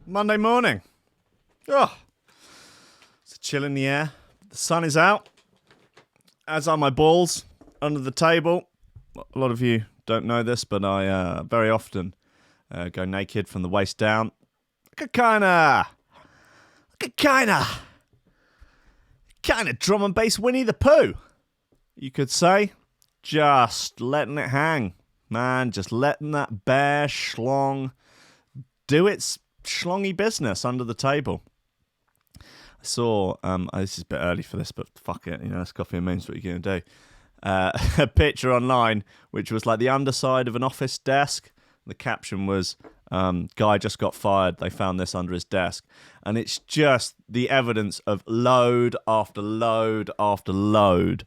Monday morning. Oh, it's a chill in the air. The sun is out, as are my balls under the table. A lot of you don't know this, but I very often go naked from the waist down. Like a kind of drum and bass Winnie the Pooh, you could say. Just letting it hang, man. Just letting that bare schlong do its schlongy business under the table. I saw, this is a bit early for this, but fuck it, it's coffee and memes, what you're going to do. A picture online, which was like the underside of an office desk. The caption was, guy just got fired, they found this under his desk. And it's just the evidence of load after load after load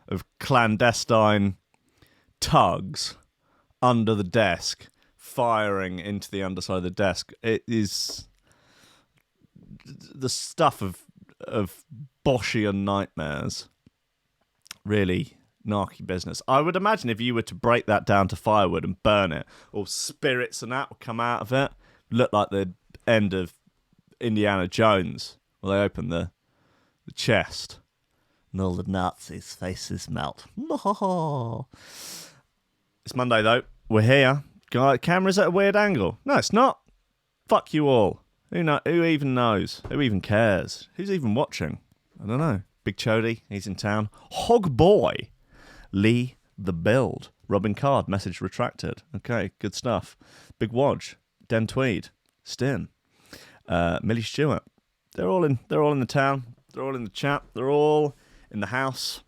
of clandestine tugs under the desk, firing into the underside of the desk. It is the stuff of Boschian nightmares. Really narky business. I would imagine if you were to break that down to firewood and burn it, all spirits and that would come out of it. Look like the end of Indiana Jones, where they open the chest and all the Nazis' faces melt. It's Monday though. We're here. Camera's at a weird angle. No, it's not. Fuck you all. Who even knows? Who even cares? Who's even watching? I don't know. Big Chode, he's in town. Hog Boy, Lee the Build, Robin Card, message retracted. Okay, good stuff. Big Wodge, Den Tweed, Stin, Millie Stewart. They're all in the town. They're all in the chat. They're all in the house.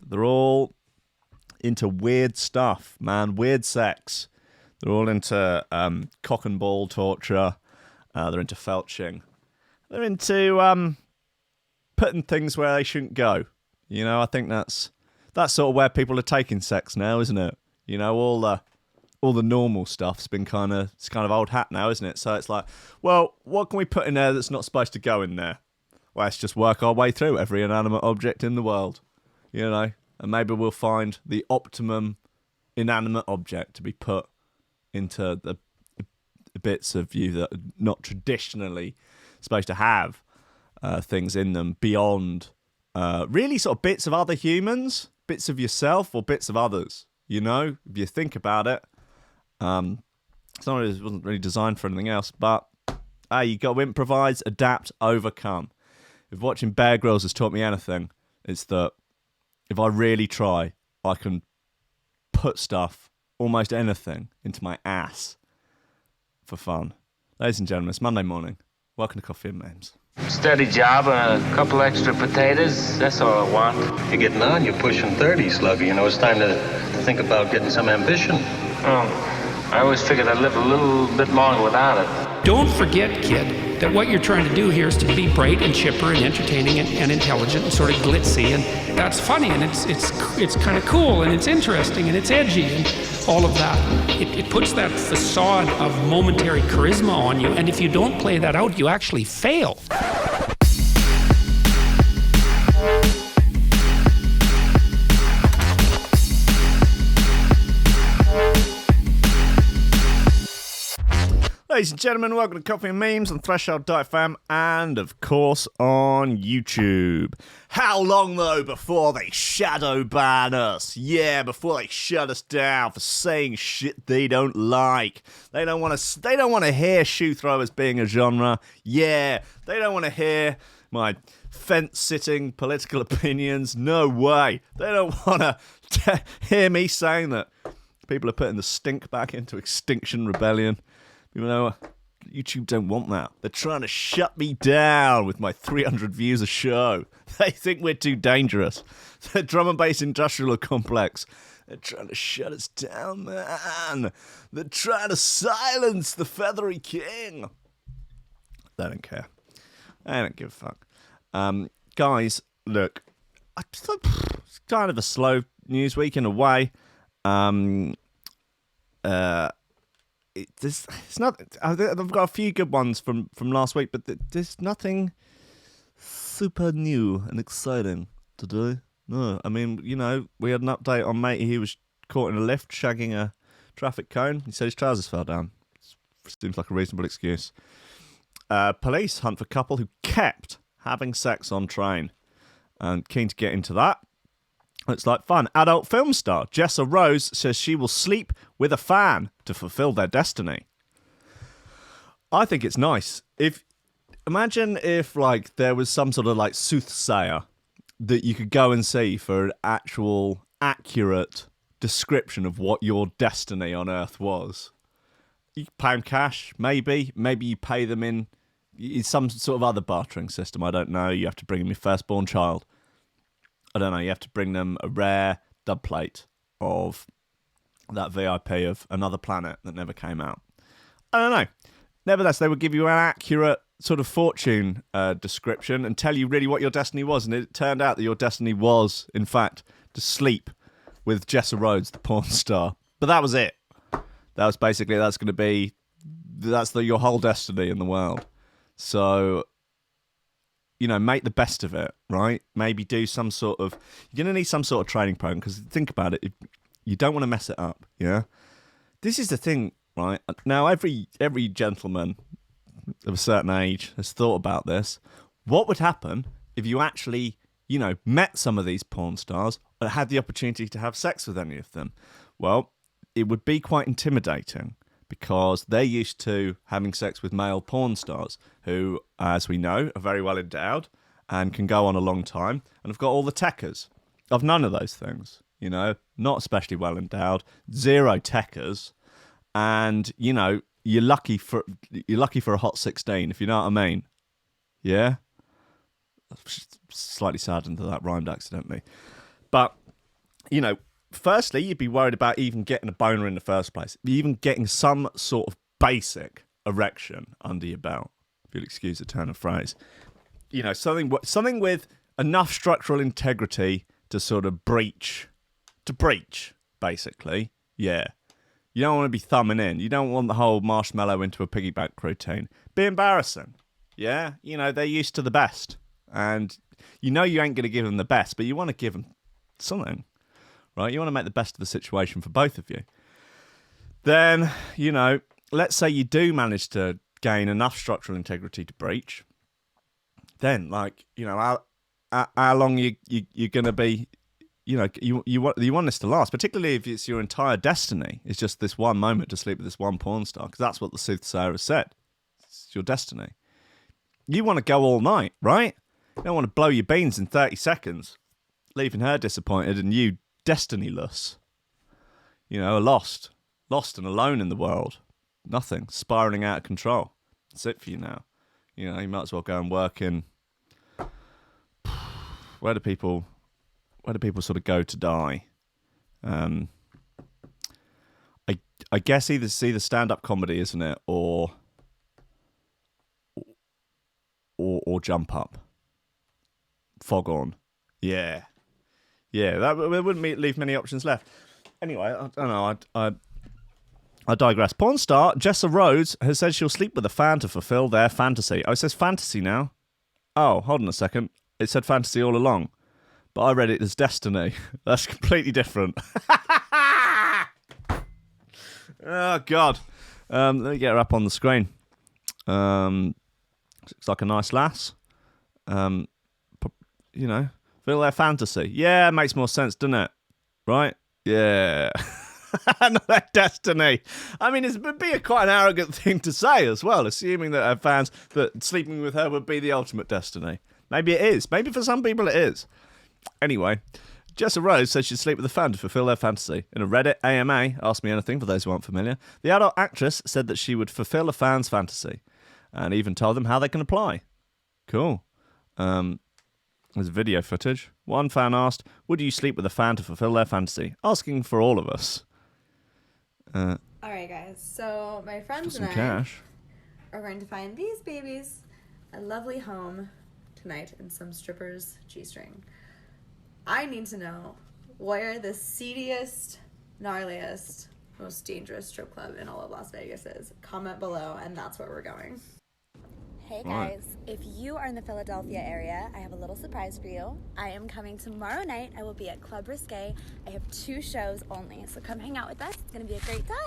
They're all into weird stuff, man. Weird sex. They're all into cock and ball torture. They're into felching. They're into putting things where they shouldn't go. I think that's sort of where people are taking sex now, isn't it? All the normal stuff's been it's kind of old hat now, isn't it? So it's like, well, what can we put in there that's not supposed to go in there? Well, let's just work our way through every inanimate object in the world, and maybe we'll find the optimum inanimate object to be put into the bits of you that are not traditionally supposed to have things in them beyond really sort of bits of other humans, bits of yourself or bits of others. If you think about it, it wasn't really designed for anything else, but you got to improvise, adapt, overcome. If watching Bear Grylls has taught me anything, it's that if I really try, I can put stuff, almost anything, into my ass for fun. Ladies and gentlemen, it's Monday morning. Welcome to Coffee and Memes. Steady job and a couple extra potatoes. That's all I want. You're getting on. You're pushing 30, Slugger. It's time to think about getting some ambition. Oh, I always figured I'd live a little bit longer without it. Don't forget, kid, that what you're trying to do here is to be bright and chipper and entertaining and intelligent and sort of glitzy, and that's funny, and it's kind of cool, and it's interesting, and it's edgy, and all of that. It puts that facade of momentary charisma on you, and if you don't play that out, you actually fail. Ladies and gentlemen, welcome to Coffee and Memes on Threshold.fm and, of course, on YouTube. How long, though, before they shadow ban us? Yeah, before they shut us down for saying shit they don't like. They don't want to hear shoe throwers being a genre. Yeah, they don't want to hear my fence-sitting political opinions. No way. They don't want to hear me saying that people are putting the stink back into Extinction Rebellion. YouTube don't want that. They're trying to shut me down with my 300 views a show. They think we're too dangerous. The drum and bass industrial complex. They're trying to shut us down, man. They're trying to silence the feathery king. They don't care. They don't give a fuck. Guys, look. It's kind of a slow news week in a way. It's not. I've got a few good ones from last week, but there's nothing super new and exciting to do. No, I mean, we had an update on matey. He was caught in a lift shagging a traffic cone. He said his trousers fell down. Seems like a reasonable excuse. Police hunt for couple who kept having sex on train. And keen to get into that. Looks like fun. Adult film star Jessa Rose says she will sleep with a fan to fulfill their destiny. I think it's nice. Imagine if like there was some sort of like soothsayer that you could go and see for an actual accurate description of what your destiny on Earth was. You pay them cash, maybe you pay them in some sort of other bartering system. I don't know. You have to bring them your firstborn child. I don't know. You have to bring them a rare dub plate of that VIP of Another Planet that never came out. I don't know. Nevertheless, they would give you an accurate sort of fortune description and tell you really what your destiny was. And it turned out that your destiny was, in fact, to sleep with Jessa Rhodes, the porn star. But that was it. That was basically, that's your whole destiny in the world. So, you know, make the best of it, right? Maybe do some sort of... You're going to need some sort of training program, because think about it, you don't want to mess it up, yeah? This is the thing, right? Now, every gentleman of a certain age has thought about this. What would happen if you actually, you know, met some of these porn stars and had the opportunity to have sex with any of them? Well, it would be quite intimidating, because they're used to having sex with male porn stars who, as we know, are very well endowed and can go on a long time and have got all the techers. I've none of those things, you know, not especially well endowed, zero techers, and, you know, you're lucky for a hot 16, if you know what I mean. Yeah? Slightly saddened that rhymed accidentally. But, you know, firstly, you'd be worried about even getting a boner in the first place, even getting some sort of basic erection under your belt, if you'll excuse the turn of phrase. You know, something with enough structural integrity to sort of breach, basically. Yeah. You don't want to be thumbing in. You don't want the whole marshmallow into a piggyback routine. Be embarrassing. Yeah? You know, they're used to the best. And you know you ain't going to give them the best, but you want to give them something. Right, you want to make the best of the situation for both of you. Then, you know, let's say you do manage to gain enough structural integrity to breach. Then, like, you know, how long you're going to be, you know, you want this to last, particularly if it's your entire destiny. It's just this one moment to sleep with this one porn star, because that's what the soothsayer has said. It's your destiny. You want to go all night, right? You don't want to blow your beans in 30 seconds, leaving her disappointed and you destinyless, you know, lost and alone in the world. Nothing, spiraling out of control. That's it for you now. You know, you might as well go and work in. Where do people sort of go to die? I guess either stand-up comedy, isn't it, or jump up, fog on, yeah. Yeah, that wouldn't leave many options left. Anyway, I don't know. I digress. Porn star Jessa Rhodes has said she'll sleep with a fan to fulfill their fantasy. Oh, it says fantasy now. Oh, hold on a second. It said fantasy all along, but I read it as destiny. That's completely different. Oh God. Let me get her up on the screen. Looks like a nice lass. You know. Feel their fantasy. Yeah, it makes more sense, doesn't it? Right? Yeah. Not their destiny. I mean, it would be quite an arrogant thing to say as well, assuming that her fans, that sleeping with her would be the ultimate destiny. Maybe it is. Maybe for some people it is. Anyway, Jessa Rose says she'd sleep with a fan to fulfill their fantasy. In a Reddit AMA, Ask Me Anything for those who aren't familiar, the adult actress said that she would fulfill a fan's fantasy and even told them how they can apply. Cool. There's video footage. One fan asked, would you sleep with a fan to fulfill their fantasy? Asking for all of us. All right, guys. So my friends and I are going to find these babies a lovely home tonight in some stripper's G-string. I need to know where the seediest, gnarliest, most dangerous strip club in all of Las Vegas is. Comment below, and that's where we're going. Hey guys, if you are in the Philadelphia area, I have a little surprise for you. I am coming tomorrow night. I will be at Club Risque. I have 2 shows only, so come hang out with us. It's gonna be a great time.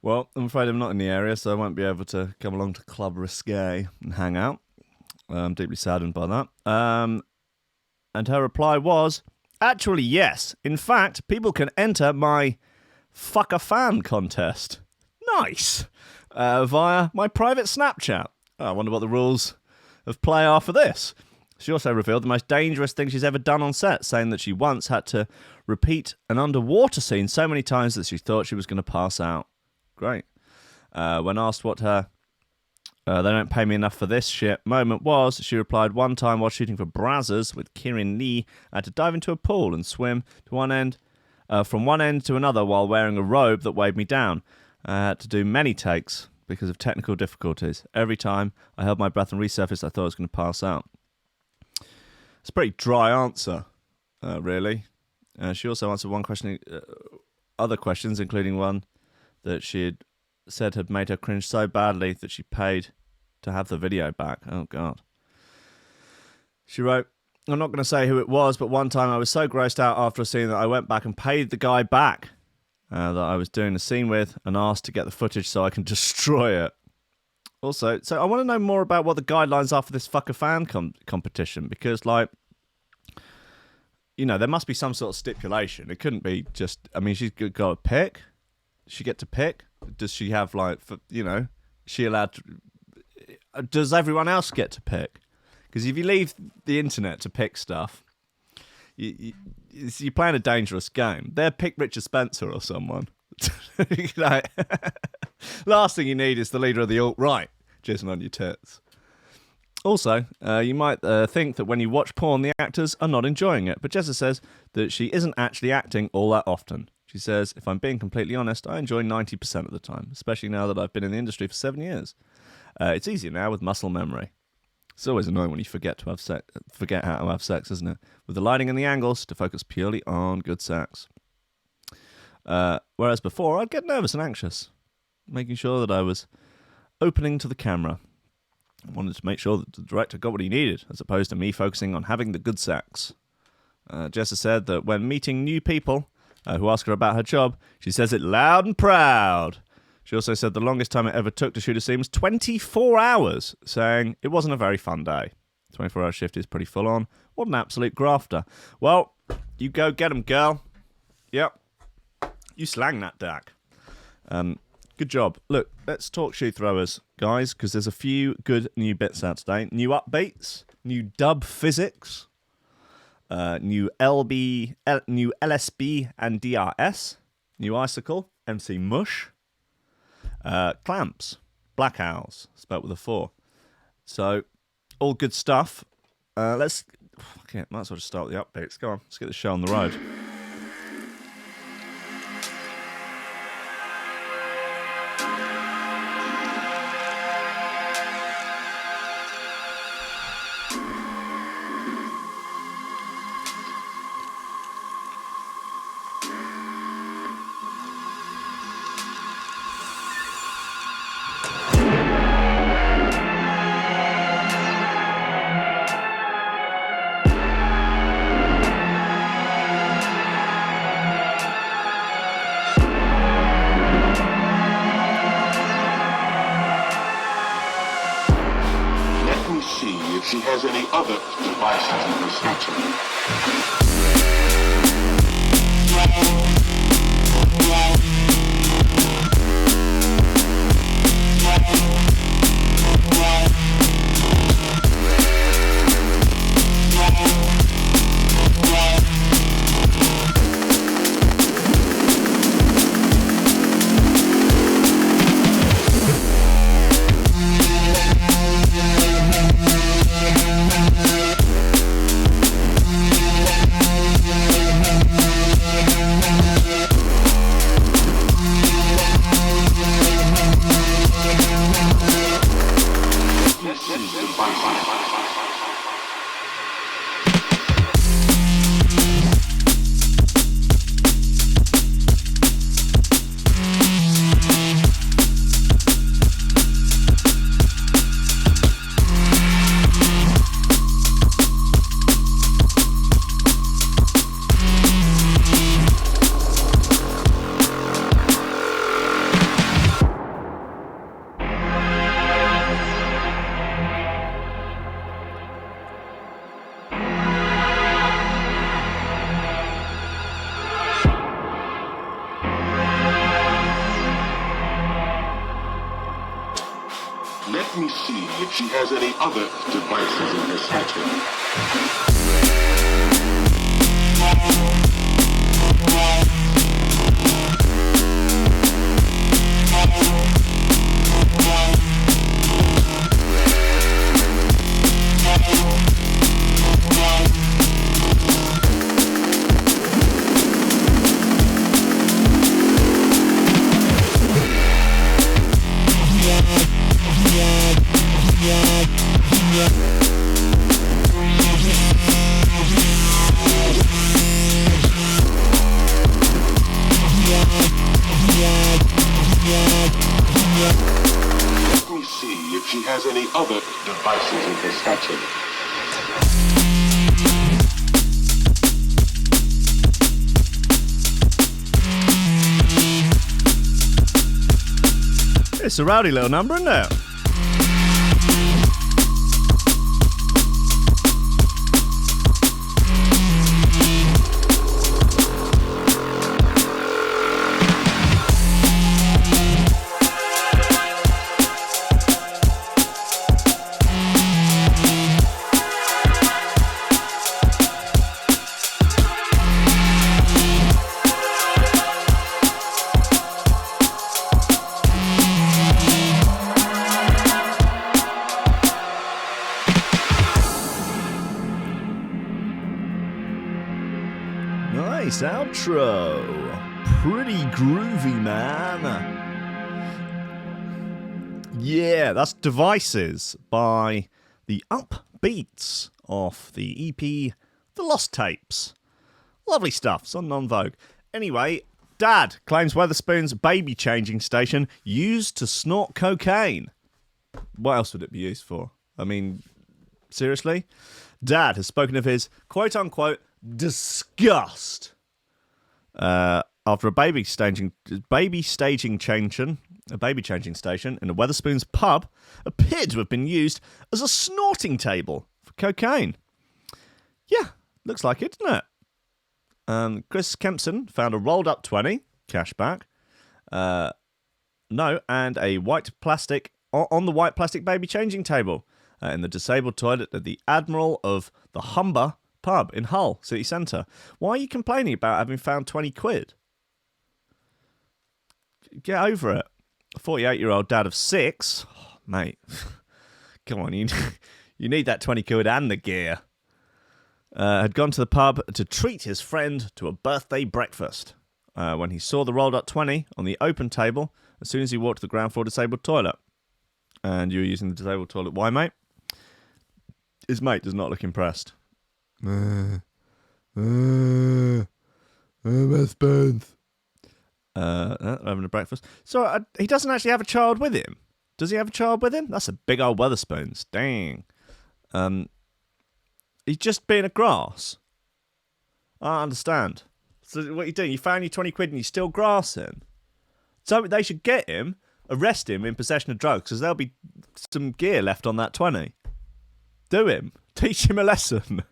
Well, I'm afraid I'm not in the area, so I won't be able to come along to Club Risque and hang out. I'm deeply saddened by that. And her reply was, actually, yes. In fact, people can enter my Fuck a Fan contest. Nice. Via my private Snapchat. Oh, I wonder what the rules of play are for this. She also revealed the most dangerous thing she's ever done on set, saying that she once had to repeat an underwater scene so many times that she thought she was going to pass out. Great. When asked what her they don't pay me enough for this shit moment was, she replied, one time while shooting for Brazzers with Kieran Lee, I had to dive into a pool and swim to one end, from one end to another while wearing a robe that weighed me down. I had to do many takes because of technical difficulties. Every time I held my breath and resurfaced, I thought I was going to pass out. It's a pretty dry answer, really. She also answered one question, other questions, including one that she had said had made her cringe so badly that she paid to have the video back. Oh, God. She wrote, I'm not going to say who it was, but one time I was so grossed out after a scene that I went back and paid the guy back that I was doing the scene with and asked to get the footage so I can destroy it. Also, so I want to know more about what the guidelines are for this Fuck a Fan competition, because, like, you know, there must be some sort of stipulation. It couldn't be just, I mean, she's got to pick. Does she get to pick? Does she have, like, you know, is she allowed to, does everyone else get to pick? Because if you leave the internet to pick stuff, you're playing a dangerous game. They're pick Richard Spencer or someone. Like, last thing you need is the leader of the alt-right jizzing on your tits. Also, you might think that when you watch porn, the actors are not enjoying it. But Jessa says that she isn't actually acting all that often. She says, if I'm being completely honest, I enjoy 90% of the time, especially now that I've been in the industry for 7 years. It's easier now with muscle memory. It's always annoying when you forget how to have sex, isn't it? With the lighting and the angles to focus purely on good sex. Whereas before, I'd get nervous and anxious, making sure that I was opening to the camera. I wanted to make sure that the director got what he needed, as opposed to me focusing on having the good sex. Jessa said that when meeting new people who ask her about her job, she says it loud and proud. She also said the longest time it ever took to shoot a scene was 24 hours, saying it wasn't a very fun day. 24-hour shift is pretty full on. What an absolute grafter. Well, you go get 'em, girl. Yep. You slang that, Dak. Good job. Look, let's talk shoe throwers, guys, because there's a few good new bits out today. New upbeats, new dub physics, new LSB and DRS, new icicle, MC Mush, clamps, black owls, spelt with a 4. So, all good stuff. Might as well just start with the updates. Go on, let's get the show on the road. She has any other devices in her satchel. Let me see if she has any other devices in her satchel. Other devices in her satchel. It's a rowdy little number, isn't it? Outro. Pretty groovy, man. Yeah, that's Devices by the Upbeats off the EP The Lost Tapes. Lovely stuff. It's on Non-Vogue. Anyway, Dad claims Wetherspoon's baby changing station used to snort cocaine. What else would it be used for? I mean, seriously? Dad has spoken of his quote-unquote disgust after a baby changing station in a Wetherspoons pub appeared to have been used as a snorting table for cocaine. Yeah, looks like it, doesn't it? Chris Kempson found a rolled up 20 cashback, and a white plastic on the white plastic baby changing table in the disabled toilet at the Admiral of the Humber pub in Hull city centre. Why are you complaining about having found 20 quid? Get over it. A 48-year-old dad of 6, mate, come on, you need that 20 quid and the gear. Had gone to the pub to treat his friend to a birthday breakfast when he saw the rolled up 20 on the open table as soon as he walked to the ground floor disabled toilet. And you were using the disabled toilet. Why, mate? His mate does not look impressed. Wetherspoons. Having a breakfast. So he doesn't actually have a child with him. Does he have a child with him? That's a big old Wetherspoons. Dang. He's just being a grass. I understand. So what are you doing? You found your 20 quid and you're still grassing. So they should get him, arrest him in possession of drugs, because there'll be some gear left on that 20. Do him. Teach him a lesson.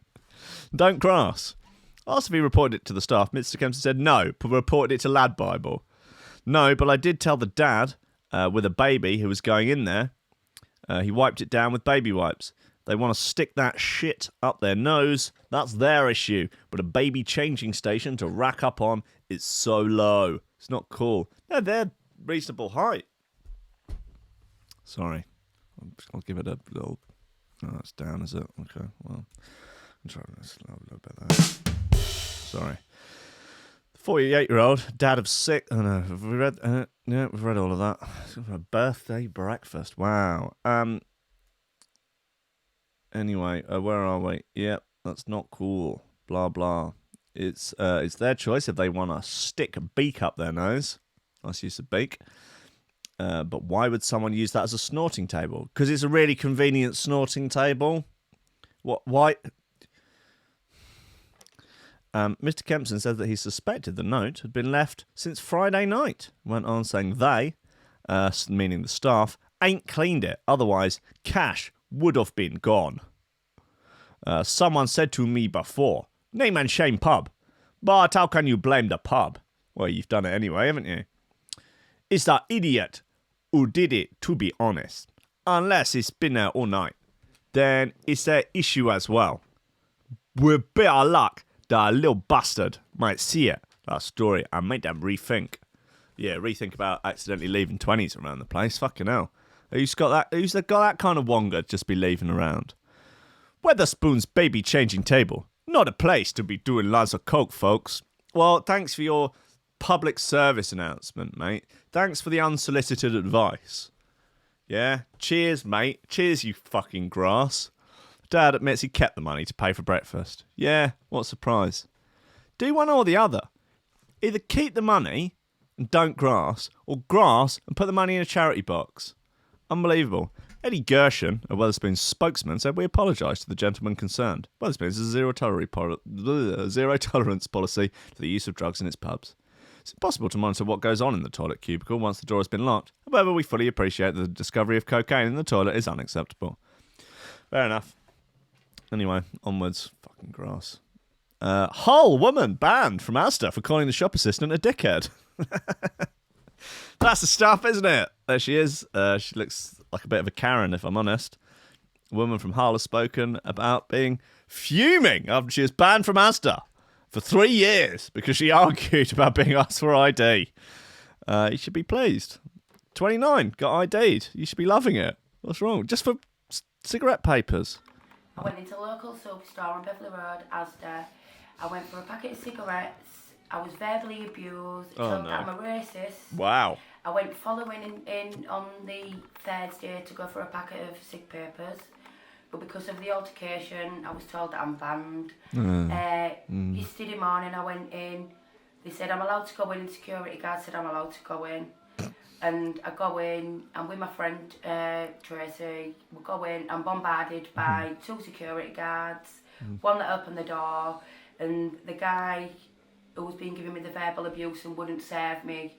Don't grass. Asked if he reported it to the staff. Mr. Kempson said no, but reported it to Lad Bible. No, but I did tell the dad with a baby who was going in there. He wiped it down with baby wipes. They want to stick that shit up their nose. That's their issue. But a baby changing station to rack up on is so low. It's not cool. No, they're reasonable height. Sorry. I'll give it a little... Oh, that's down, is it? Okay, well... I'm trying to slow a little bit there. Sorry. 48-year-old, dad of 6... Oh, no. Have we read... yeah, we've read all of that. A birthday breakfast. Wow. Anyway, where are we? Yep, that's not cool. Blah, blah. It's their choice if they want to stick a beak up their nose. Nice use of beak. But why would someone use that as a snorting table? Because it's a really convenient snorting table. What? Why... Mr. Kempson said that he suspected the note had been left since Friday night. Went on saying they, meaning the staff, ain't cleaned it. Otherwise, cash would have been gone. Someone said to me before, name and shame pub. But how can you blame the pub? Well, you've done it anyway, haven't you? It's that idiot who did it, to be honest. unless it's been there all night, then it's their issue as well. With a bit of luck, that little bastard might see it, that story, and make them rethink. Yeah, rethink about accidentally leaving 20s around the place. Fucking hell. Who's got that kind of wonga just be leaving around? Weatherspoon's baby changing table. Not a place to be doing lots of coke, folks. Well, thanks for your public service announcement, mate. Thanks for the unsolicited advice. Yeah? Cheers, mate. Cheers, you fucking grass. Dad admits he kept the money to pay for breakfast. Yeah, what a surprise. Do one or the other. Either keep the money and don't grass, or grass and put the money in a charity box. Unbelievable. Eddie Gershon, a Wetherspoon's spokesman, said we apologise to the gentleman concerned. Wetherspoon's has a zero tolerance policy to the use of drugs in its pubs. It's impossible to monitor what goes on in the toilet cubicle once the door has been locked. However, we fully appreciate that the discovery of cocaine in the toilet is unacceptable. Fair enough. Anyway, onwards. Fucking grass. Hull woman banned from Asda for calling the shop assistant a dickhead. That's the stuff, isn't it? There she is. She looks like a bit of a Karen, if I'm honest. A woman from Hull has spoken about being fuming after she was banned from Asda for 3 years because she argued about being asked for ID. You should be pleased. 29, got ID'd. You should be loving it. What's wrong? Just for cigarette papers. I went into a local superstore on Beverley Road, Asda. I went for a packet of cigarettes. I was verbally abused. Oh, no. I'm a racist. Wow. I went following in on the Thursday to go for a packet of cig papers. But because of the altercation, I was told that I'm banned. Yesterday morning I went in. They said I'm allowed to go in, and security guard said I'm allowed to go in. And I go in, and with my friend Tracy, we go in, I'm bombarded by 2 security guards, one that opened the door, and the guy who was being giving me the verbal abuse and wouldn't serve me,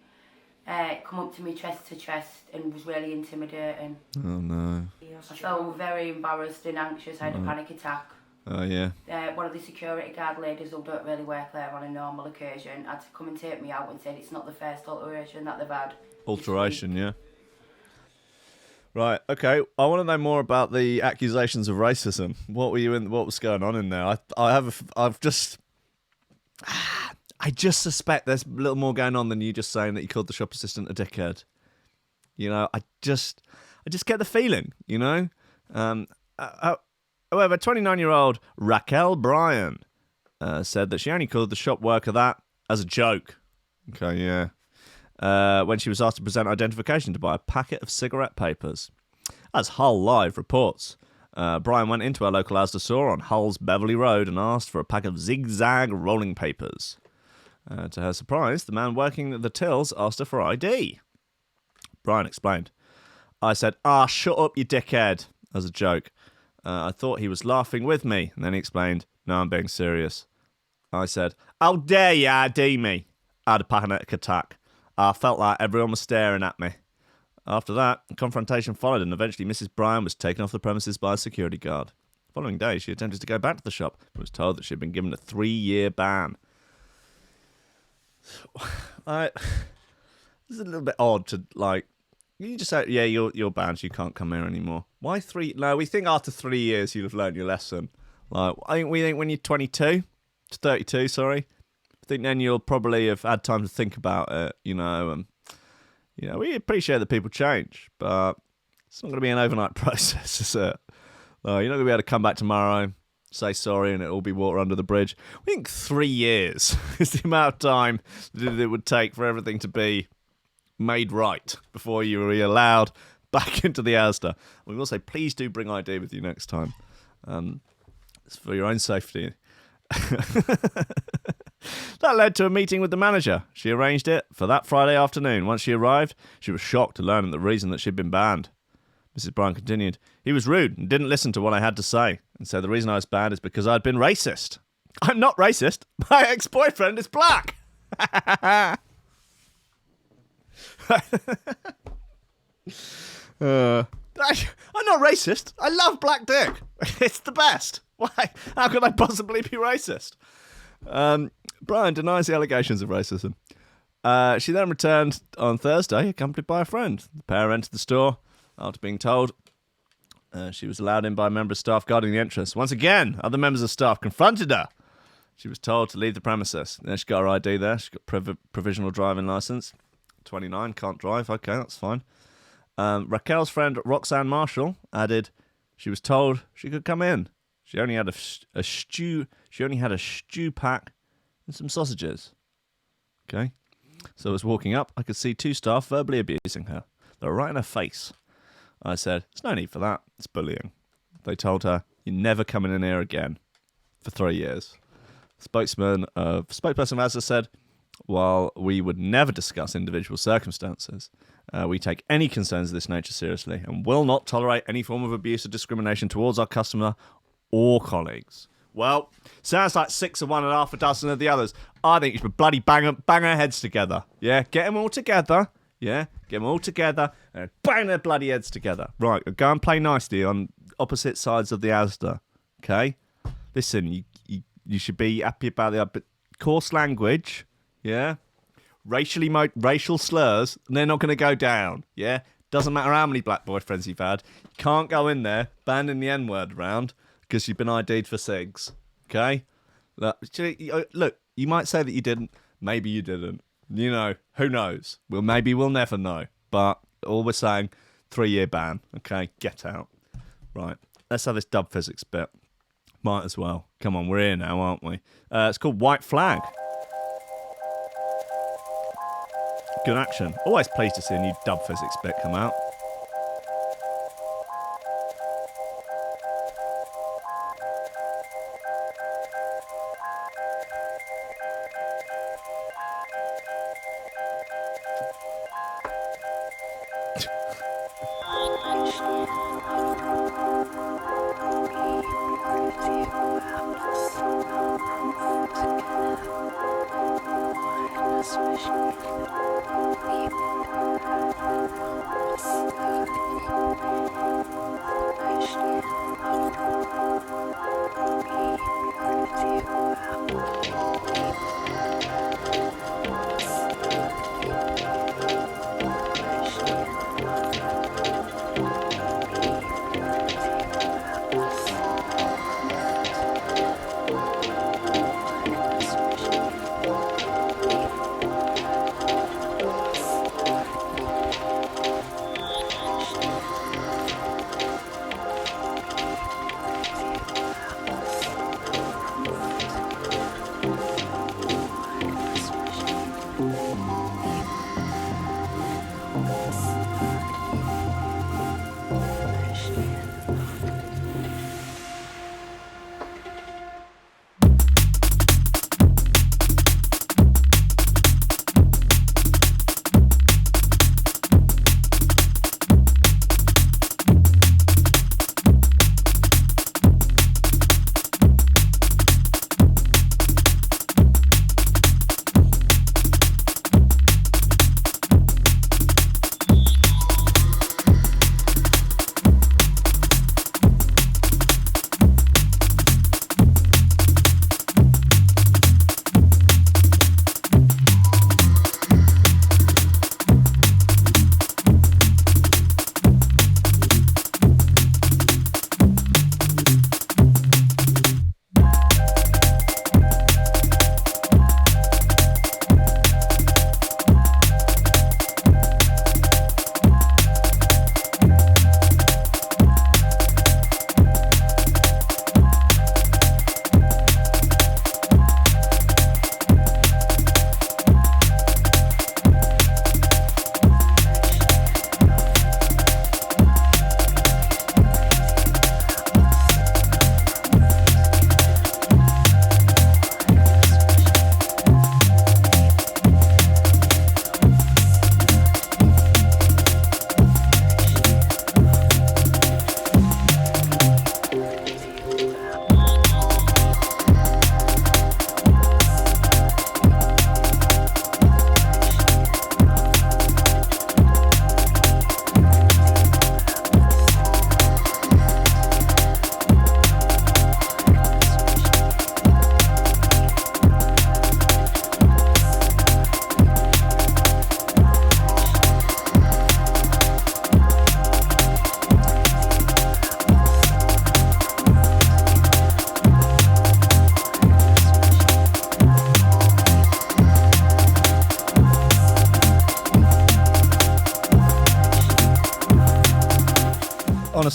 come up to me chest to chest and was really intimidating. Oh no. I felt very embarrassed and anxious. I had a panic attack. Oh yeah. One of the security guard ladies who don't really work there on a normal occasion had to come and take me out and said it's not the first alteration that they've had. Alteration, yeah. Right, okay. I want to know more about the accusations of racism. What was going on in there? I just suspect there's a little more going on than you just saying that you called the shop assistant a dickhead. You know, I just get the feeling, you know. However, 29-year-old Raquel Bryan said that she only called the shop worker that as a joke. Okay, yeah. When she was asked to present identification to buy a packet of cigarette papers. As Hull Live reports, Bryan went into our local Asda store on Hull's Beverley Road and asked for a pack of zigzag rolling papers. To her surprise, the man working the tills asked her for ID. Bryan explained. I said, shut up, you dickhead, as a joke. I thought he was laughing with me, and then he explained, no, I'm being serious. I said, how dare you ID me? I had a panic attack. I felt like everyone was staring at me. After that, a confrontation followed, and eventually Mrs. Bryan was taken off the premises by a security guard. The following day, she attempted to go back to the shop, but was told that she had been given a 3-year ban. This is a little bit odd to, like, you just say, yeah, you're banned, so you can't come here anymore. Why 3? No, we think after 3 years you'd have learned your lesson. Like, we think when you're 32, sorry, I think then you'll probably have had time to think about it, you know. We appreciate that people change, but it's not going to be an overnight process, is it? You're not going to be able to come back tomorrow, say sorry, and it'll all be water under the bridge. We think 3 years is the amount of time that it would take for everything to be made right before you were allowed back into the Asda. We will say, please do bring ID with you next time. It's for your own safety. That led to a meeting with the manager. She arranged it for that Friday afternoon. Once she arrived, she was shocked to learn the reason that she'd been banned. Mrs. Bryan continued, he was rude and didn't listen to what I had to say, and said the reason I was banned is because I'd been racist. I'm not racist. My ex-boyfriend is black. I'm not racist. I love black dick. It's the best. Why? How could I possibly be racist? Bryan denies the allegations of racism. She then returned on Thursday, accompanied by a friend. The pair entered the store after being told She was allowed in by a member of staff guarding the entrance. Once again, other members of staff confronted her. She was told to leave the premises. Then she got her ID there. She got provisional driving license. 29, can't drive. Okay, that's fine. Raquel's friend Roxanne Marshall added, she was told she could come in. She only had a stew. She only had a stew pack and some sausages. Okay. So I was walking up. I could see 2 staff verbally abusing her. They were right in her face. I said, there's no need for that. It's bullying. They told her, you're never coming in here again for 3 years. Spokesperson Vazza said, while we would never discuss individual circumstances, we take any concerns of this nature seriously and will not tolerate any form of abuse or discrimination towards our customer or colleagues. Well, sounds like 6 of one and half a dozen of the others. I think you should bloody bang our heads together. Yeah, get them all together. Yeah, get them all together and bang their bloody heads together. Right, go and play nicely on opposite sides of the Asda. Okay? Listen, you should be happy about the but coarse language. Yeah? Racial slurs, they're not going to go down. Yeah? Doesn't matter how many black boyfriends you've had. You can't go in there banding the N-word around because you've been ID'd for cigs. Okay? Look, you might say that you didn't. Maybe you didn't. You know, who knows? Maybe we'll never know. But all we're saying, 3-year ban. Okay? Get out. Right. Let's have this dub physics bit. Might as well. Come on, we're here now, aren't we? It's called White Flag. Good action. Always pleased to see a new dub physics bit come out.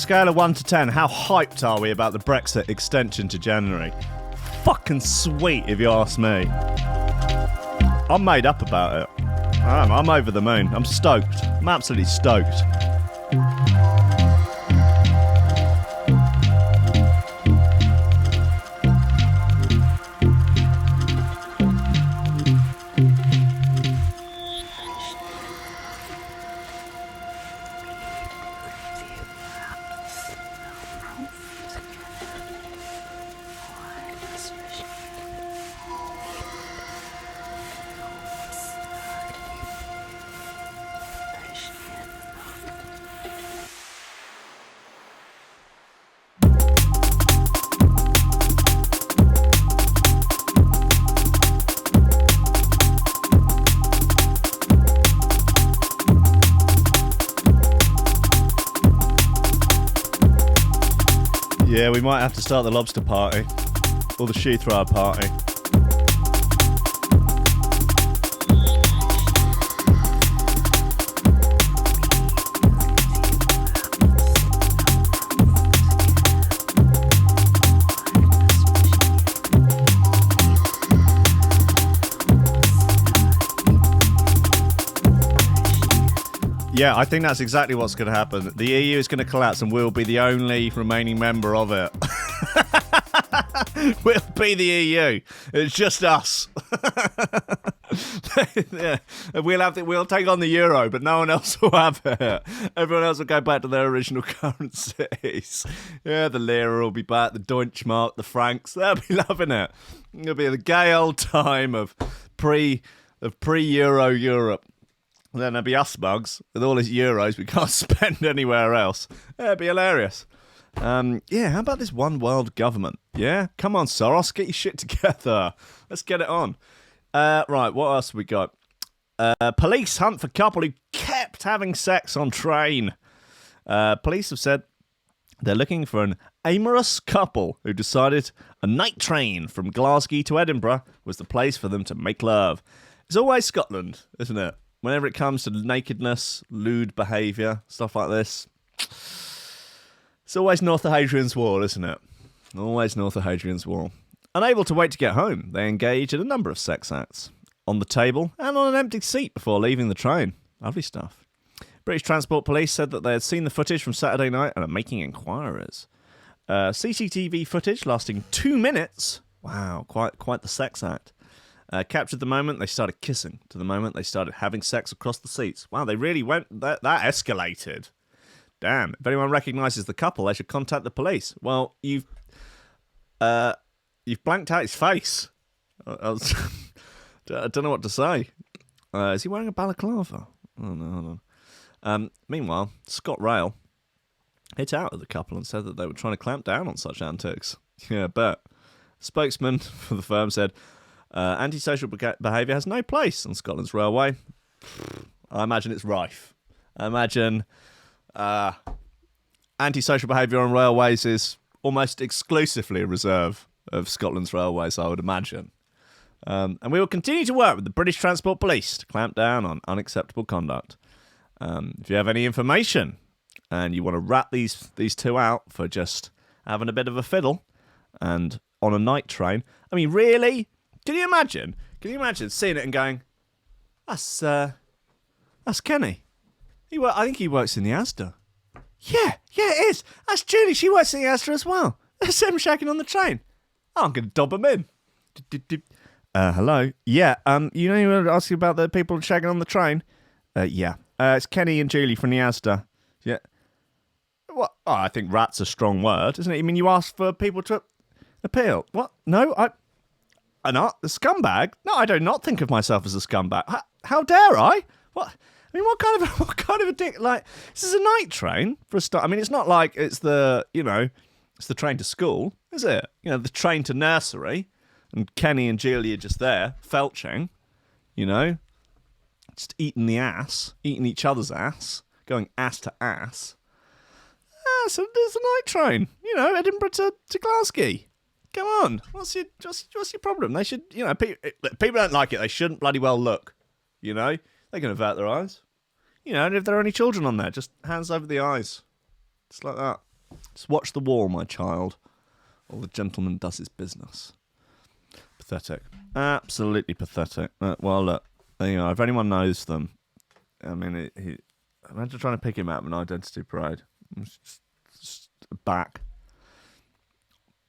scale of 1 to 10, how hyped are we about the Brexit extension to January? Fucking sweet, if you ask me. I'm made up about it. I'm over the moon. I'm stoked. I'm absolutely stoked. Yeah, we might have to start the lobster party. Or the shoe thrower party. Yeah, I think that's exactly what's going to happen. The EU is going to collapse and we'll be the only remaining member of it. We'll be the EU. It's just us. Yeah. We'll take on the euro, but no one else will have it. Everyone else will go back to their original currencies. Yeah, the lira will be back, the Deutschmark, the francs. They'll be loving it. It'll be the gay old time of pre-Euro Europe. And then there'll be us mugs with all these euros we can't spend anywhere else. Yeah, it'd be hilarious. Yeah, how about this one world government? Yeah, come on, Soros, get your shit together. Let's get it on. Right, what else have we got? Police hunt for couple who kept having sex on train. Police have said they're looking for an amorous couple who decided a night train from Glasgow to Edinburgh was the place for them to make love. It's always Scotland, isn't it? Whenever it comes to nakedness, lewd behaviour, stuff like this, it's always north of Hadrian's Wall, isn't it? Always north of Hadrian's Wall. Unable to wait to get home, they engage in a number of sex acts. On the table and on an empty seat before leaving the train. Lovely stuff. British Transport Police said that they had seen the footage from Saturday night and are making inquiries. CCTV footage lasting 2 minutes. Wow, quite the sex act. Captured the moment they started kissing to the moment they started having sex across the seats. Wow, they really went... That escalated. Damn. If anyone recognises the couple, they should contact the police. Well, you've blanked out his face. I don't know what to say. Is he wearing a balaclava? Oh, no, hold on. Meanwhile, Scott Rail hit out at the couple and said that they were trying to clamp down on such antics. Yeah, but spokesman for the firm said... antisocial behaviour has no place on Scotland's railway. I imagine it's rife. I imagine antisocial behaviour on railways is almost exclusively a reserve of Scotland's railways, I would imagine. And we will continue to work with the British Transport Police to clamp down on unacceptable conduct. If you have any information and you want to rat these two out for just having a bit of a fiddle and on a night train, I mean, really? Can you imagine seeing it and going, that's Kenny. I think he works in the Asda. Yeah, it is. That's Julie. She works in the Asda as well. That's him shacking on the train. Oh, I'm going to dob him in. Hello. Yeah. You know you were asking about the people shacking on the train. Yeah. It's Kenny and Julie from the Asda. Yeah. What? Oh, I think rat's a strong word, isn't it? I mean, you asked for people to appeal. What? No, I'm not a scumbag. No, I do not think of myself as a scumbag. How dare I? What? I mean, what kind of a dick? Like, this is a night train for a start. I mean, it's not like it's the train to school, is it? You know, the train to nursery, and Kenny and Julie are just there felching. You know, just eating each other's ass, going ass to ass. So there's a night train. You know, Edinburgh to Glasgow. Come on, what's your problem? They should, you know, people don't like it. They shouldn't bloody well look. You know, they can avert their eyes. You know, and if there are any children on there, just hands over the eyes, just like that. Just watch the wall, my child, while the gentleman does his business. Pathetic. Absolutely pathetic. Well, look, you know, if anyone knows them, I mean, imagine trying to pick him out of an identity parade. It's just back.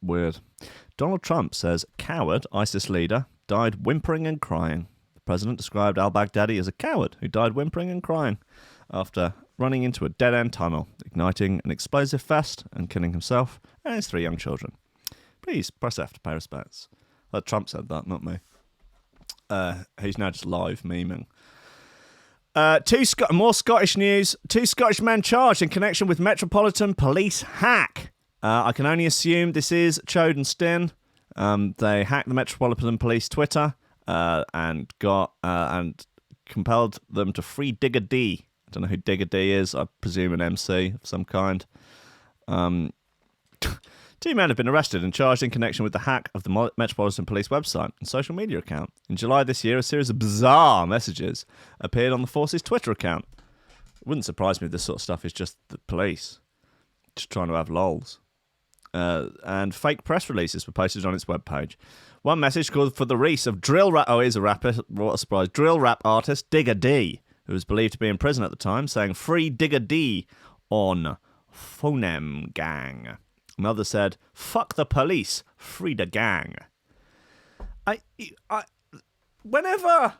Weird. Donald Trump says, coward, ISIS leader, died whimpering and crying. The president described al-Baghdadi as a coward who died whimpering and crying after running into a dead-end tunnel, igniting an explosive fest and killing himself and his 3 young children. Please press F to pay respects. Trump said that, not me. He's now just live memeing. More Scottish news. 2 Scottish men charged in connection with Metropolitan Police hack. I can only assume this is Chode and Stin. They hacked the Metropolitan Police Twitter and compelled them to free Digger D. I don't know who Digger D is. I presume an MC of some kind. 2 men have been arrested and charged in connection with the hack of the Metropolitan Police website and social media account. In July this year, a series of bizarre messages appeared on the force's Twitter account. It wouldn't surprise me if this sort of stuff is just the police just trying to have lols. And fake press releases were posted on its webpage. One message called for the release of drill rap. Oh, he's a rapper. What a surprise! Drill rap artist Digger D, who was believed to be in prison at the time, saying "Free Digger D" on Phonem Gang. Another said, "Fuck the police, free the gang." Whenever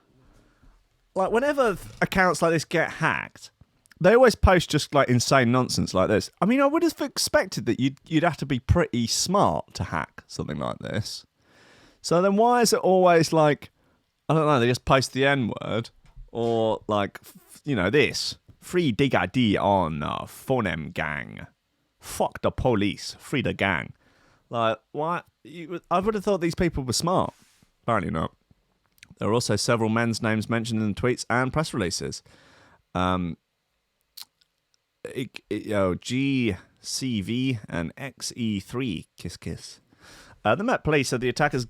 accounts like this get hacked, they always post just like insane nonsense like this. I mean, I would have expected that you'd have to be pretty smart to hack something like this. So then why is it always like, I don't know, they just post the N-word or like, you know, this, free Digger D on Phonem Gang. Fuck the police, free the gang. Like, why? I would have thought these people were smart. Apparently not. There are also several men's names mentioned in the tweets and press releases. GCV and XE3 kiss. The Met Police said the attackers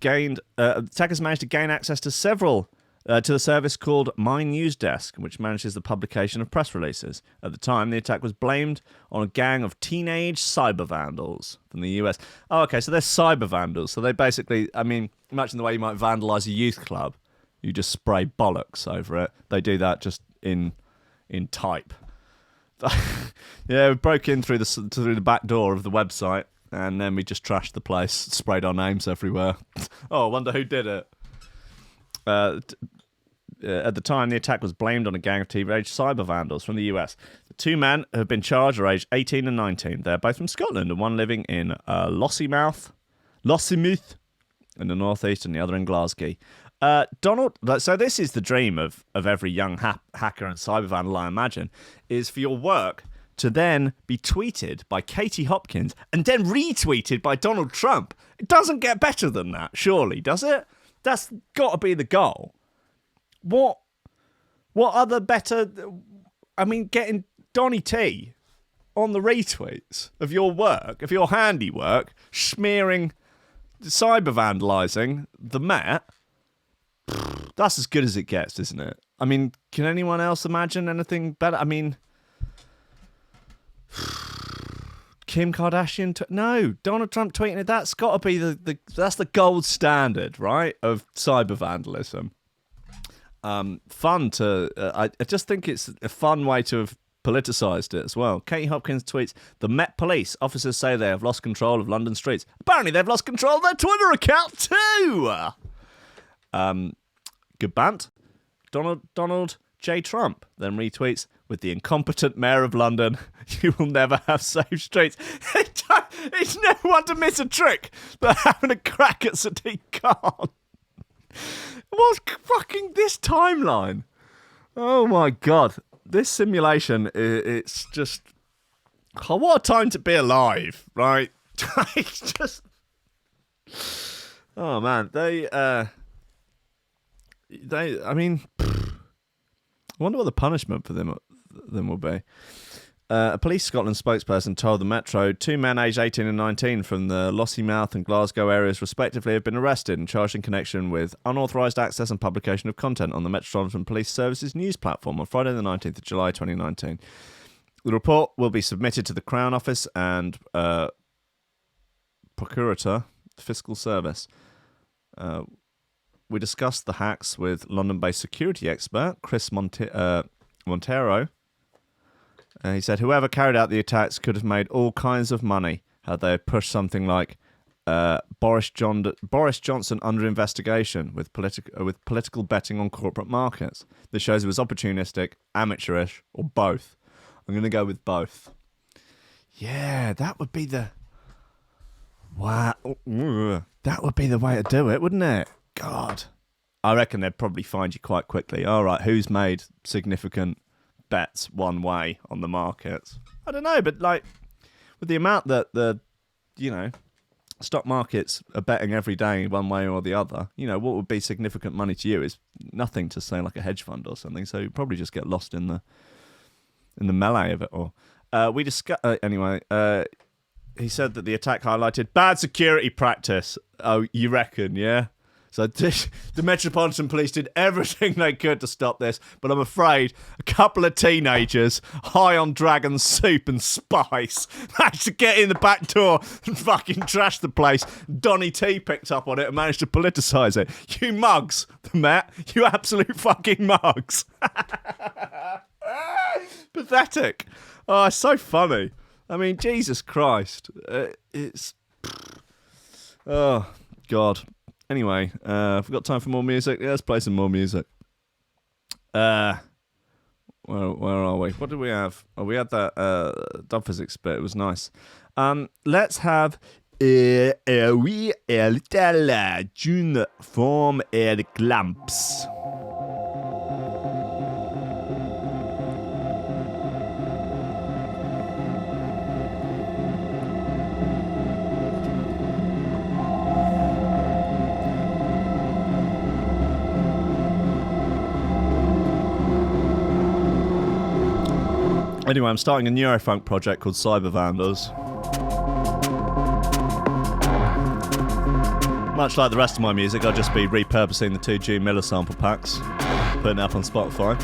managed to gain access to to the service called My News Desk, which manages the publication of press releases. At the time, the attack was blamed on a gang of teenage cyber vandals from the US. Oh, okay, so they're cyber vandals. So they basically, I mean, imagine the way you might vandalise a youth club. You just spray bollocks over it. They do that just in type. Yeah, we broke in through the back door of the website, and then we just trashed the place, sprayed our names everywhere. Oh, I wonder who did it. At the time, the attack was blamed on a gang of teenage cyber vandals from the US. The 2 men who have been charged are aged 18 and 19. They're both from Scotland, and one living in Lossiemouth in the northeast, and the other in Glasgow. So this is the dream of every young hacker and cyber vandal, I imagine, is for your work to then be tweeted by Katie Hopkins and then retweeted by Donald Trump. It doesn't get better than that, surely, does it? That's got to be the goal. What other better... I mean, getting Donny T on the retweets of your work, of your handiwork, smearing, cyber vandalising the Met, that's as good as it gets, isn't it? I mean, can anyone else imagine anything better? I mean, Kim Kardashian... No, Donald Trump tweeting it, that's got to be that's the gold standard, right, of cyber vandalism. Fun to... I just think it's a fun way to have politicised it as well. Katie Hopkins tweets, the Met Police officers say they have lost control of London streets. Apparently they've lost control of their Twitter account too! Good bant. Donald J. Trump then retweets, with the incompetent mayor of London, you will never have safe streets. It's no one to miss a trick, but having a crack at Sadiq Khan. What's fucking this timeline? Oh my God. This simulation, it's just... Oh, what a time to be alive, right? It's just... Oh man, I mean... I wonder what the punishment for them will be. A Police Scotland spokesperson told the Metro 2 men aged 18 and 19 from the Lossiemouth and Glasgow areas respectively have been arrested and charged in connection with unauthorised access and publication of content on the Metropolitan Police Service's news platform on Friday the 19th of July 2019. The report will be submitted to the Crown Office and Procurator Fiscal Service. We discussed the hacks with London-based security expert Kris Montero. He said whoever carried out the attacks could have made all kinds of money had they pushed something like Boris Johnson under investigation with political betting on corporate markets. This shows it was opportunistic, amateurish, or both. I'm going to go with both. Yeah, that would be the... Wow. That would be the way to do it, wouldn't it? God. I reckon they'd probably find you quite quickly. All right, who's made significant bets one way on the markets? I don't know, but like with the amount that the, stock markets are betting every day one way or the other, what would be significant money to you is nothing to, say, like a hedge fund or something. So you probably just get lost in the melee of it all. We discussed... anyway, he said that the attack highlighted bad security practice. Oh, you reckon, yeah? So the Metropolitan Police did everything they could to stop this, but I'm afraid a couple of teenagers high on dragon soup and spice managed to get in the back door and fucking trash the place. Donny T picked up on it and managed to politicise it. You mugs, the Met. You absolute fucking mugs. Pathetic. Oh, it's so funny. I mean, Jesus Christ. It's... Oh, God. Anyway, if we've got time for more music, let's play some more music. Where are we? What did we have? Oh, we had that dub physics bit. It was nice. Let's have oui, little tune from Clamps. Anyway, I'm starting a Neurofunk project called Cyber Vandals. Much like the rest of my music, I'll just be repurposing the 2G Miller sample packs, putting it up on Spotify.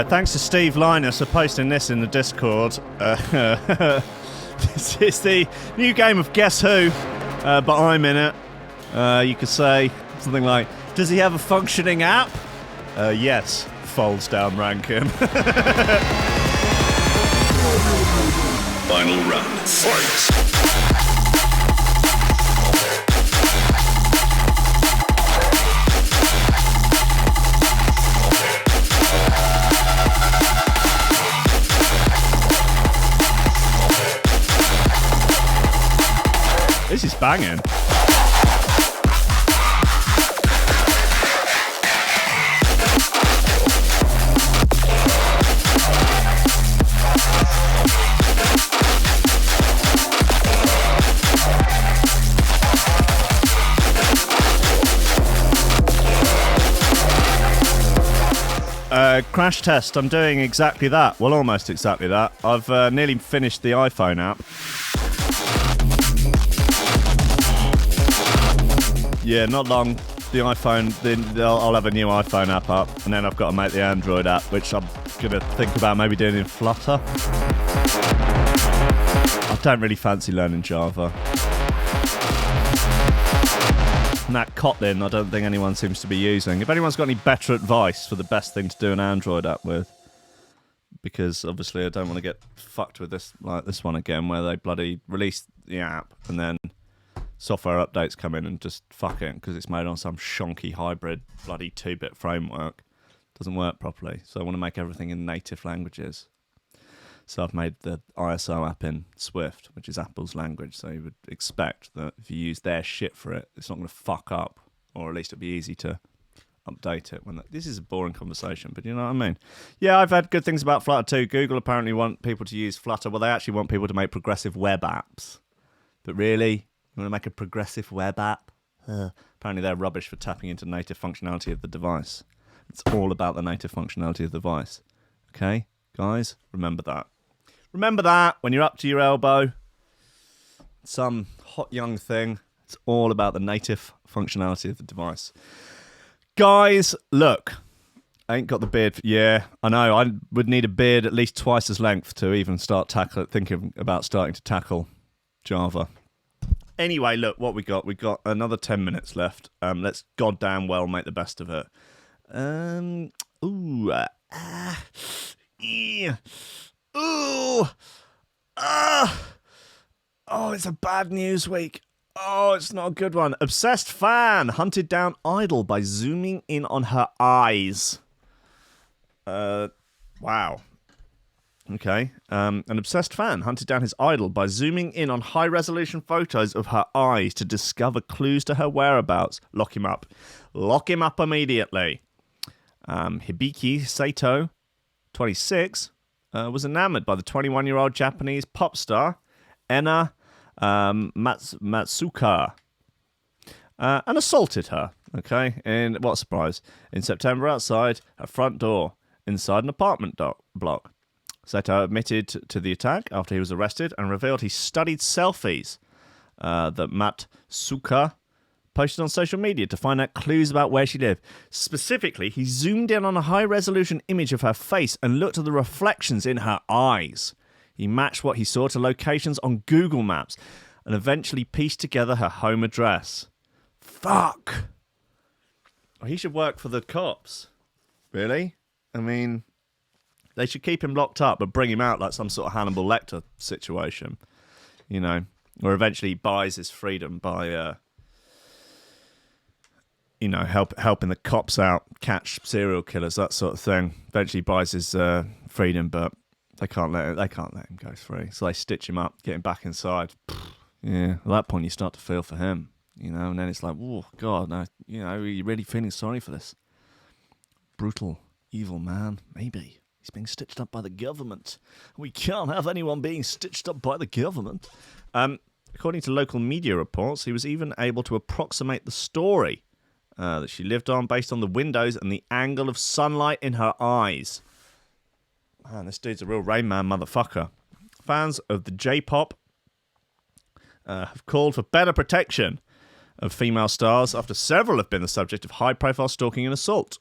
Thanks to Steve Linus for posting this in the Discord. This is the new game of Guess Who, but I'm in it. You could say something like, does he have a functioning app? Yes, folds down Rankin. Final round, fight! music's banging. Crash test, I'm doing exactly that. Well, almost exactly that. I've nearly finished the iPhone app. Yeah, not long. The iPhone, I'll have a new iPhone app up, and then I've got to make the Android app, which I'm going to think about maybe doing in Flutter. I don't really fancy learning Java. And that Kotlin, I don't think anyone seems to be using. If anyone's got any better advice for the best thing to do an Android app with, because obviously I don't want to get fucked with this like this one again, where they bloody release the app and then software updates come in and just fuck it because it's made on some shonky hybrid bloody 2-bit framework. Doesn't work properly. So I want to make everything in native languages. So I've made the ISO app in Swift, which is Apple's language. So you would expect that if you use their shit for it, it's not going to fuck up, or at least it'll be easy to update it. This is a boring conversation, but you know what I mean? Yeah, I've had good things about Flutter too. Google apparently want people to use Flutter. Well, they actually want people to make progressive web apps. But really, you want to make a progressive web app? Apparently they're rubbish for tapping into native functionality of the device. It's all about the native functionality of the device. Okay, guys, remember that. Remember that when you're up to your elbow, some hot young thing, it's all about the native functionality of the device. Guys, look, I ain't got the beard. Yeah, I know, I would need a beard at least twice as length to even start thinking about starting to tackle Java. Anyway, look, what we got. We got another 10 minutes left. Let's goddamn well make the best of it. Oh, it's a bad news week. Oh, it's not a good one. Obsessed fan hunted down idol by zooming in on her eyes. Wow. Okay. An obsessed fan hunted down his idol by zooming in on high-resolution photos of her eyes to discover clues to her whereabouts. Lock him up. Lock him up immediately. Hibiki Sato, 26, was enamored by the 21-year-old Japanese pop star Ena Matsuka and assaulted her. Okay, and what a surprise! In September, outside her front door, inside an apartment block. Sato admitted to the attack after he was arrested and revealed he studied selfies that Matsuka posted on social media to find out clues about where she lived. Specifically, he zoomed in on a high-resolution image of her face and looked at the reflections in her eyes. He matched what he saw to locations on Google Maps and eventually pieced together her home address. Fuck! Oh, he should work for the cops. Really? I mean, they should keep him locked up but bring him out like some sort of Hannibal Lecter situation. You know, or eventually buys his freedom by... helping the cops out, catch serial killers, that sort of thing. Eventually buys his freedom, but they can't let him go free. So they stitch him up, get him back inside. Yeah, at that point you start to feel for him, and then it's like, oh God, no, are you really feeling sorry for this brutal, evil man? Maybe he's being stitched up by the government. We can't have anyone being stitched up by the government. According to local media reports, he was even able to approximate the story that she lived on based on the windows and the angle of sunlight in her eyes. Man, this dude's a real Rain Man motherfucker. Fans of the J-pop have called for better protection of female stars after several have been the subject of high-profile stalking and assault.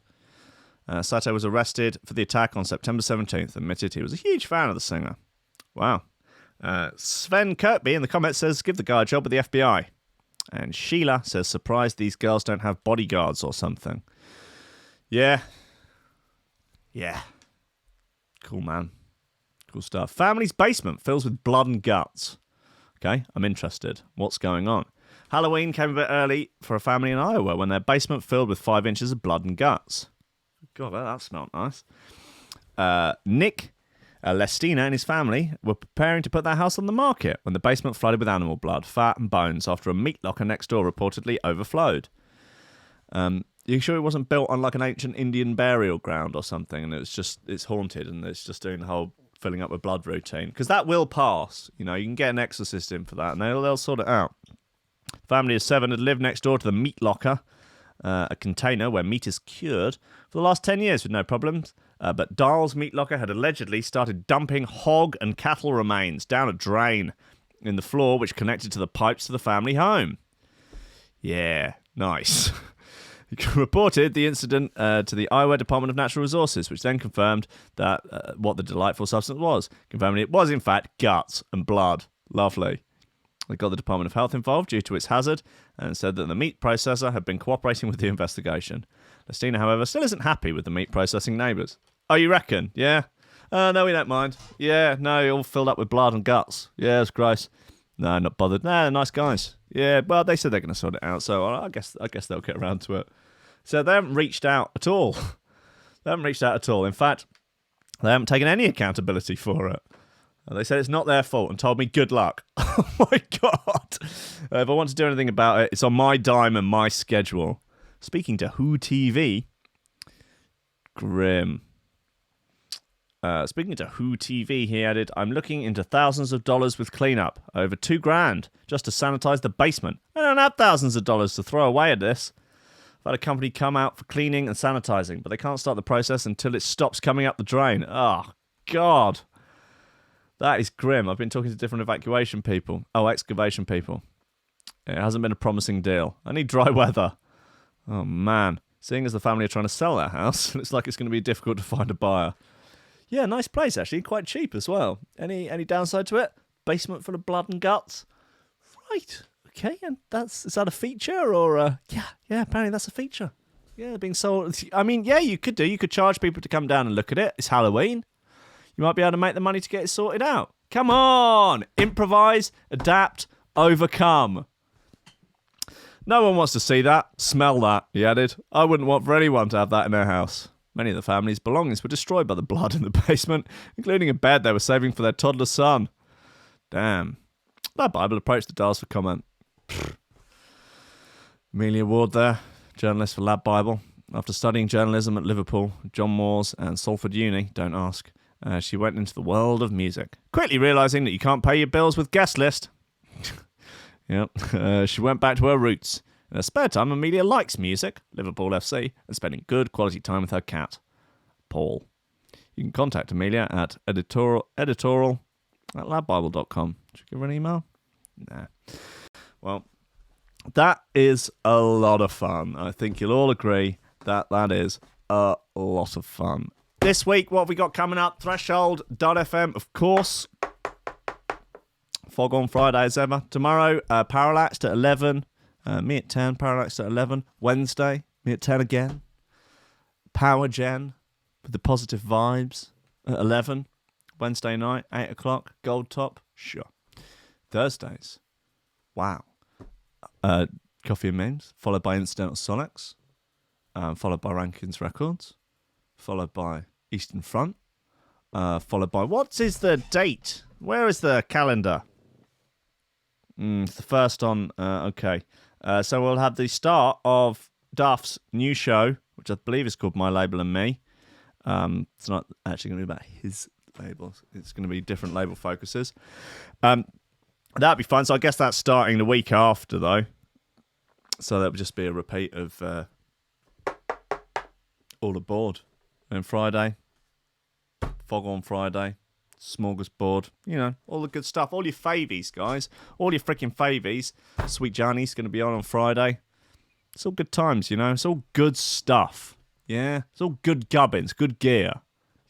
Sato was arrested for the attack on September 17th, admitted he was a huge fan of the singer. Wow. Sven Kirkby in the comments says, give the guy a job with the FBI. And Sheila says, surprised these girls don't have bodyguards or something. Yeah. Cool, man. Cool stuff. Family's basement fills with blood and guts. Okay, I'm interested. What's going on? Halloween came a bit early for a family in Iowa when their basement filled with 5 inches of blood and guts. God, that smelled nice. Nick Lestina and his family were preparing to put their house on the market when the basement flooded with animal blood, fat and bones after a meat locker next door reportedly overflowed. You sure it wasn't built on like an ancient Indian burial ground or something, and it's haunted and it's just doing the whole filling up with blood routine? Because that will pass. You can get an exorcist in for that, and they'll sort it out. Family of 7 had lived next door to the meat locker, a container where meat is cured, for the last 10 years with no problems. But Dahl's meat locker had allegedly started dumping hog and cattle remains down a drain in the floor, which connected to the pipes to the family home. Yeah, nice. Reported the incident to the Iowa Department of Natural Resources, which then confirmed that what the delightful substance was, confirming it was in fact guts and blood. Lovely. They got the Department of Health involved due to its hazard and said that the meat processor had been cooperating with the investigation. Lestina, however, still isn't happy with the meat processing neighbours. Oh, you reckon? Yeah? No, we don't mind. Yeah, no, all filled up with blood and guts. Yeah, it's gross. No, not bothered. No, they're nice guys. Yeah, well, they said they're going to sort it out, so I guess they'll get around to it. So they haven't reached out at all. In fact, they haven't taken any accountability for it. They said it's not their fault and told me good luck. Oh my God. If I want to do anything about it, it's on my dime and my schedule. Speaking to Who TV, grim. Speaking to Who TV, he added, I'm looking into thousands of dollars with cleanup, over $2,000 just to sanitize the basement. I don't have thousands of dollars to throw away at this. I've had a company come out for cleaning and sanitizing, but they can't start the process until it stops coming up the drain. Oh, God. That is grim. I've been talking to different excavation people. It hasn't been a promising deal. I need dry weather. Oh, man. Seeing as the family are trying to sell their house, it looks like it's going to be difficult to find a buyer. Yeah, nice place, actually. Quite cheap as well. Any downside to it? Basement full of blood and guts? Right. Okay, and is that a feature or... Yeah, apparently that's a feature. Yeah, being sold... I mean, yeah, you could do. You could charge people to come down and look at it. It's Halloween. You might be able to make the money to get it sorted out. Come on! Improvise, adapt, overcome. No one wants to see that, smell that, he added. I wouldn't want for anyone to have that in their house. Many of the family's belongings were destroyed by the blood in the basement, including a bed they were saving for their toddler son. Damn. That Bible approached the Dahls for comment. Amelia Ward there, journalist for Lab Bible. After studying journalism at Liverpool, John Moores and Salford Uni, don't ask, she went into the world of music, quickly realising that you can't pay your bills with guest list. Yep. She went back to her roots. In her spare time, Amelia likes music, Liverpool FC, and spending good quality time with her cat, Paul. You can contact Amelia at editorial@labbible.com. Should I give her an email? Nah. Well, that is a lot of fun. I think you'll all agree that is a lot of fun. This week, what have we got coming up? Threshold.fm, of course. Fog on Friday as ever. Tomorrow, Parallaxed at 11. Me at 10, Parallaxed at 11. Wednesday, me at 10 again. Power Gen with the positive vibes at 11. Wednesday night, 8 o'clock. Gold Top, sure. Thursdays, wow. Coffee and Memes, followed by Incidental Sonics, followed by Rankins Records, followed by Eastern Front, followed by... What is the date? Where is the calendar? It's the first on... okay. So we'll have the start of Duff's new show, which I believe is called My Label and Me. It's not actually going to be about his labels. It's going to be different label focuses. That'd be fun. So I guess that's starting the week after, though. So that would just be a repeat of All Aboard. And Friday, Fog on Friday, Smorgasbord, all the good stuff. All your favies, guys. All your freaking favies. Sweet Johnny's going to be on Friday. It's all good times, It's all good stuff. Yeah? It's all good gubbins, good gear.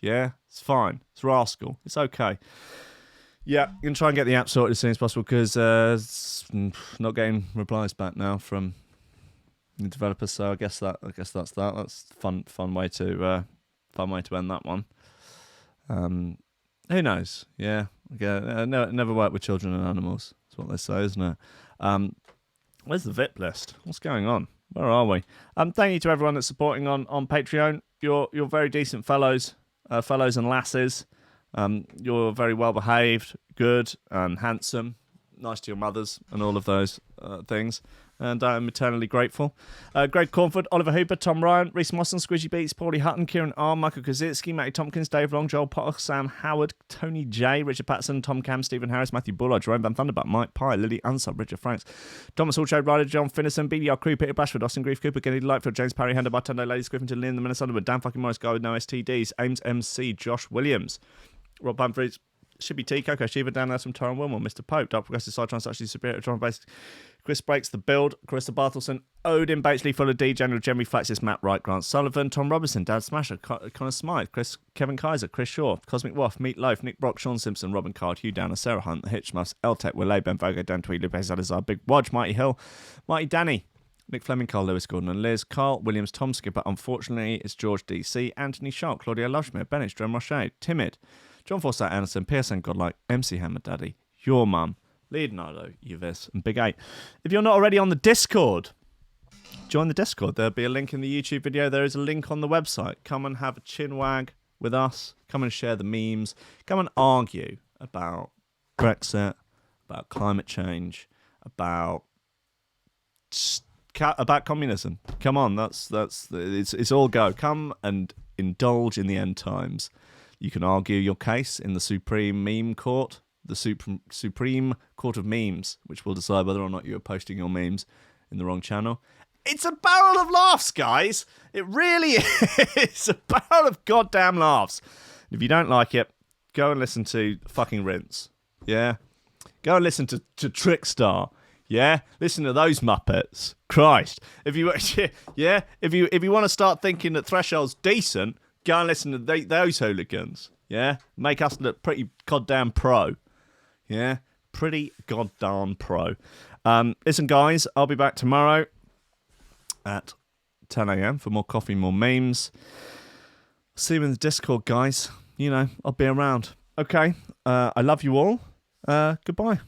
Yeah? It's fine. It's rascal. It's okay. Yeah, I'm going to try and get the app sorted as soon as possible because it's not getting replies back now from the developers. So I guess that's that. That's fun way to end that one. Who knows? Yeah, never work with children and animals. That's what they say, isn't it? Where's the VIP list? What's going on? Where are we? Thank you to everyone that's supporting on Patreon. You're very decent fellows and lasses. You're very well behaved, good and handsome, nice to your mothers and all of those things. And I'm eternally grateful. Greg Cornford, Oliver Hooper, Tom Ryan, Reece Mosson, Squidgy Beats, Pauly Hutton, Ciarán R, Michael Kedzierski, Matty Tomkins, Dave Long, Joel Potter, Sam Howard, Tony J, Richard Patterson, Tom Camm, Stephen Harris, Matthieu Boulard, Jeroen Van Thunderbutt, Mike Pye, Lily Unsub, Richard Franks, Thomas Hall, Chode Ryder, John Finison, BDR Crew, Peter Blatchford, Austin Grief, Cooper, Gennady Lightfield, James Parry, Hendo Bartendo, Ladies Griffin, Lynn, the Minnesota, Dan fucking Morris, Guy With No STDs, Ames MC, Josh Williams, Rob Bamford, Shibby T, Coco Shiva, Dan from Taran Wilmore, Mr. Pope, Dark Progressive Side Trans, actually Superior, John Base, Kris Breaks, The Build, Karissa Barthelson, Odin, Batesley, Fuller D, General Jeremy Flaxis, Matt Wright, Grant Sullivan, Tom Robinson, Dad Smasher, Connor Smythe, Kevin Kaiser, Chris Shaw, Cosmic Waff, Meat Loaf, Nick Brock, Sean Simpson, Robin Card, Hugh Downer, Sarah Hunt, The Hitchmuffs, Eltec, Willay, Ben Vogo, Dan Tweed, Lupe Salazar, Big Wodge, Mighty Hill, Mighty Danny, Nick Fleming, Carl Lewis, Gordon and Liz, Carl Williams, Tom Skipper, unfortunately it's George DC, Anthony Sharp, Claudia Loveshmere, Bennett, Jerome Roche, Timid, John Forsyth Anderson, Pearson Godlike, MC Hammer Daddy, Your Mum, Leonardo, Uvis, and Big 8. If you're not already on the Discord, join the Discord. There'll be a link in the YouTube video. There is a link on the website. Come and have a chinwag with us. Come and share the memes. Come and argue about Brexit, about climate change, about communism. Come on, it's all go. Come and indulge in the end times. You can argue your case in the Supreme Meme Court, the Supreme Court of Memes, which will decide whether or not you are posting your memes in the wrong channel. It's a barrel of laughs, guys. It really is. It's a barrel of goddamn laughs. If you don't like it, go and listen to fucking Rinse. Yeah? Go and listen to Trickstar. Yeah? Listen to those Muppets. Christ. If you want to start thinking that Threshold's decent, go and listen to those hooligans. Yeah? Make us look pretty goddamn pro. Yeah? Pretty goddamn pro. Listen, guys, I'll be back tomorrow at 10 a.m. for more coffee, more memes. See you in the Discord, guys. You know, I'll be around. Okay? I love you all. Goodbye.